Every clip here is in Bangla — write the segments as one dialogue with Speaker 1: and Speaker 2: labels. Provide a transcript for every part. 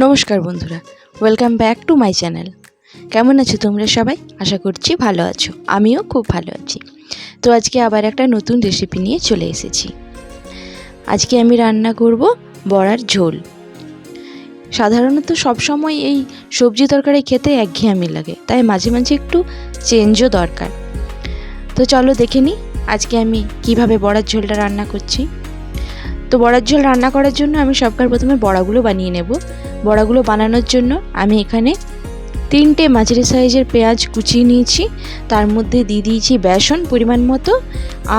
Speaker 1: নমস্কার বন্ধুরা, welcome back to my channel. কেমন আছো তোমরা সবাই? আশা করছি ভালো আছো, আমিও খুব ভালো আছি। তো আজকে আবার একটা নতুন রেসিপি নিয়ে চলে এসেছি। আজকে আমি রান্না করব বড়ার ঝোল। সাধারণত সবসময় এই সবজি তরকারি খেতে একঘেয়েমি লাগে, তাই মাঝে মাঝে একটু চেঞ্জও দরকার। তো চলো দেখে নিই আজকে আমি কিভাবে বড়ার ঝোলটা রান্না করছি। তো বড়ার ঝোল রান্না করার জন্য আমি সবকার প্রথমে বড়াগুলো বানিয়ে নেব। বড়াগুলো বানানোর জন্য আমি এখানে 3টে মাঝারি সাইজের পেঁয়াজ কুচিয়ে নিয়েছি। তার মধ্যে দিয়ে দিয়েছি বেসন পরিমাণ মতো,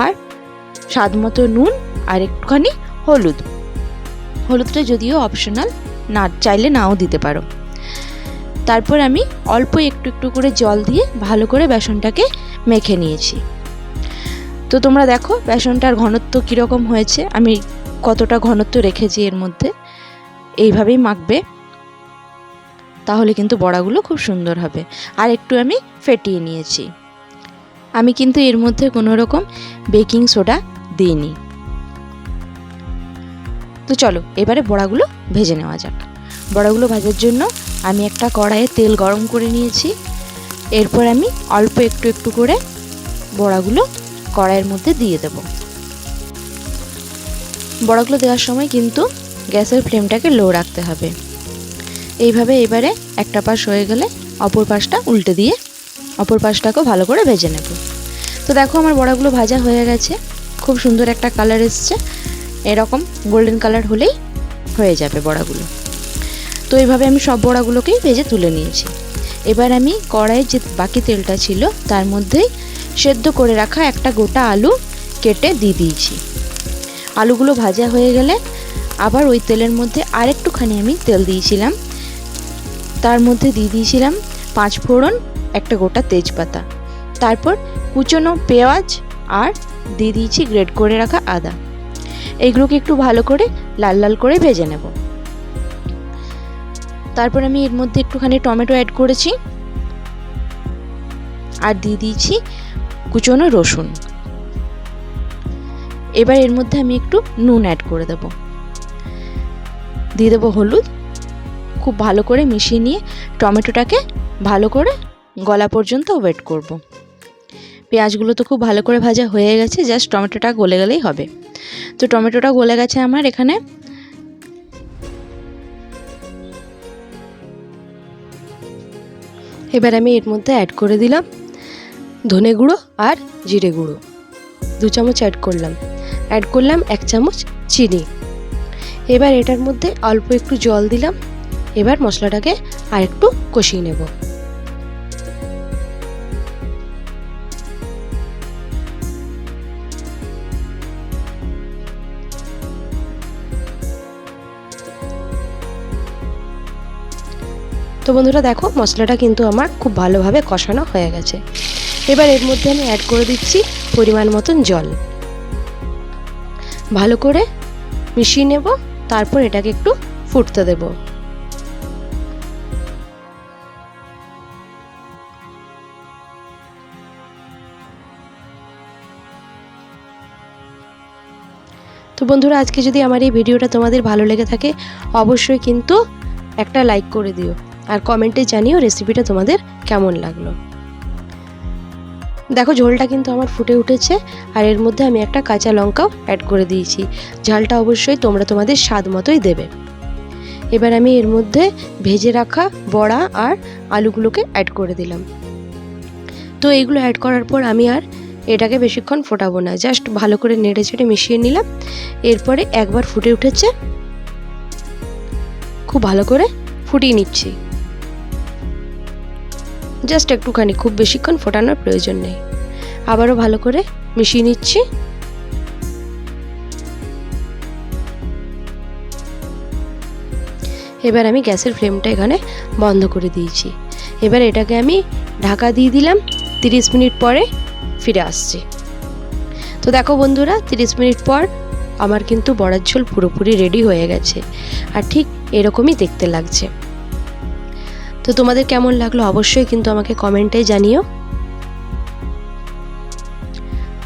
Speaker 1: আর স্বাদ মতো নুন, আর একটুখানি হলুদ। হলুদটা যদিও অপশনাল, না চাইলে নাও দিতে পারো। তারপর আমি অল্প একটু একটু করে জল দিয়ে ভালো করে বেসনটাকে মেখে নিয়েছি। তো তোমরা দেখো বেসনটার ঘনত্ব কীরকম হয়েছে, আমি কতটা ঘনত্ব রেখেছি এর মধ্যে। এইভাবেই মাখবে, তাহলে কিন্তু বড়াগুলো খুব সুন্দর হবে। আর একটু আমি ফেটিয়ে নিয়েছি। আমি কিন্তু এর মধ্যে কোনো রকম বেকিং সোডা দিইনি। তো চলো এবারে বড়াগুলো ভেজে নেওয়া যাক। বড়াগুলো ভাজার জন্য আমি একটা কড়াইয়ে তেল গরম করে নিয়েছি। এরপর আমি অল্প একটু একটু করে বড়াগুলো কড়াইয়ের মধ্যে দিয়ে দেব। বড়াগুলো দেওয়ার সময় কিন্তু গ্যাসের ফ্লেমটাকে লো রাখতে হবে। এইভাবে এবারে একটা পাশ হয়ে গেলে অপর পাশটা উল্টে দিয়ে অপর পাশটাকেও ভালো করে ভেজে নেব। তো দেখো আমার বড়াগুলো ভাজা হয়ে গেছে, খুব সুন্দর একটা কালার এসছে। এরকম গোল্ডেন কালার হলেই হয়ে যাবে বড়াগুলো। তো এইভাবে আমি সব বড়াগুলোকেই ভেজে তুলে নিয়েছি। এবার আমি কড়াইয়ে যে বাকি তেলটা ছিল তার মধ্যেই সেদ্ধ করে রাখা একটা গোটা আলু কেটে দিয়ে দিয়েছি। আলুগুলো ভাজা হয়ে গেলে আবার ওই তেলের মধ্যে আরেকটুখানি আমি তেল দিয়েছিলাম। তার মধ্যে দিয়ে দিয়েছিলাম 5 ফোড়ন, একটা গোটা তেজপাতা, তারপর কুচনো পেঁয়াজ, আর দিয়ে দিয়েছি গ্রেট করে রাখা আদা। এইগুলোকে একটু ভালো করে লাল লাল করে ভেজে নেব। তারপর আমি এর মধ্যে একটুখানি টমেটো অ্যাড করেছি, আর দিয়ে দিয়েছি কুচনো রসুন। এবার এর মধ্যে আমি একটু নুন অ্যাড করে দেব, দিয়ে দেবো হলুদ। খুব ভালো করে মিশিয়ে নিয়ে টমেটোটাকে ভালো করে গলা পর্যন্ত ওয়েট করব। পেঁয়াজগুলো তো খুব ভালো করে ভাজা হয়ে গেছে, জাস্ট টমেটোটা গলে গেলেই হবে। তো টমেটোটা গলে গেছে আমার এখানে। এবার আমি এর মধ্যে অ্যাড করে দিলাম ধনে গুঁড়ো আর জিরে গুঁড়ো 2 চামচ অ্যাড করলাম 1 চামচ চিনি। এবার এটার মধ্যে অল্প একটু জল দিলাম। এবার মশলাটাকে আর একটু কষিয়ে নেব। তো বন্ধুরা দেখো মশলাটা কিন্তু আমার খুব ভালোভাবে কষানো হয়ে গেছে। এবার এর মধ্যে আমি অ্যাড করে দিচ্ছি পরিমাণ মতন জল। ভালো করে মিশিয়ে নেব, তারপর এটাকে একটু ফুটতে দেব। তো বন্ধুরা আজকে যদি আমার এই ভিডিওটা তোমাদের ভালো লেগে থাকে অবশ্যই কিন্তু একটা লাইক করে দিও, আর কমেন্টে জানিও রেসিপিটা তোমাদের কেমন লাগলো। দেখো ঝোলটা কিন্তু আমার ফুটে উঠেছে, আর এর মধ্যে আমি একটা কাঁচা লঙ্কাও অ্যাড করে দিয়েছি। ঝালটা অবশ্যই তোমরা তোমাদের স্বাদ মতোই দেবে। এবার আমি এর মধ্যে ভেজে রাখা বড়া আর আলুগুলোকে অ্যাড করে দিলাম। তো এইগুলো অ্যাড করার পর আমি আর এটাকে বেশিক্ষণ ফোটাবো না, জাস্ট ভালো করে নেড়ে চেড়ে মিশিয়ে নিলাম। এরপরে একবার ফুটে উঠেছে, খুব ভালো করে ফুটিয়ে নিচ্ছি। জাস্ট একটুখানি, খুব বেশিক্ষণ ফোটানোর প্রয়োজন নেই। আবারও ভালো করে মিশিয়ে নিচ্ছি। এবার আমি গ্যাসের ফ্লেমটা এখানে বন্ধ করে দিয়েছি। এবার এটাকে আমি ঢাকা দিয়ে দিলাম। 30 মিনিট পরে ফিরে আসছি। তো দেখো বন্ধুরা 30 মিনিট পর আমার কিন্তু বড়ার ঝোল পুরোপুরি রেডি হয়ে গেছে, আর ঠিক এরকমই দেখতে লাগছে। তো তোমাদের কেমন লাগলো অবশ্যই কিন্তু আমাকে কমেন্টে জানিও।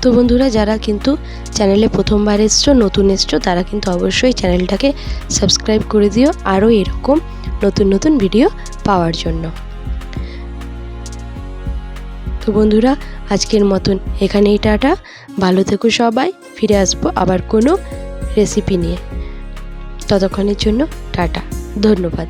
Speaker 2: তো বন্ধুরা, যারা কিন্তু চ্যানেলে প্রথমবার এসছো, নতুন এসছো, তারা কিন্তু অবশ্যই চ্যানেলটাকে সাবস্ক্রাইব করে দিও আরও এরকম নতুন নতুন ভিডিও পাওয়ার জন্য। তো বন্ধুরা, আজকের মতন এখানেই টাটা। ভালো থেকো সবাই। ফিরে আসবো আবার কোনো রেসিপি নিয়ে। ততক্ষণের জন্য টাটা, ধন্যবাদ।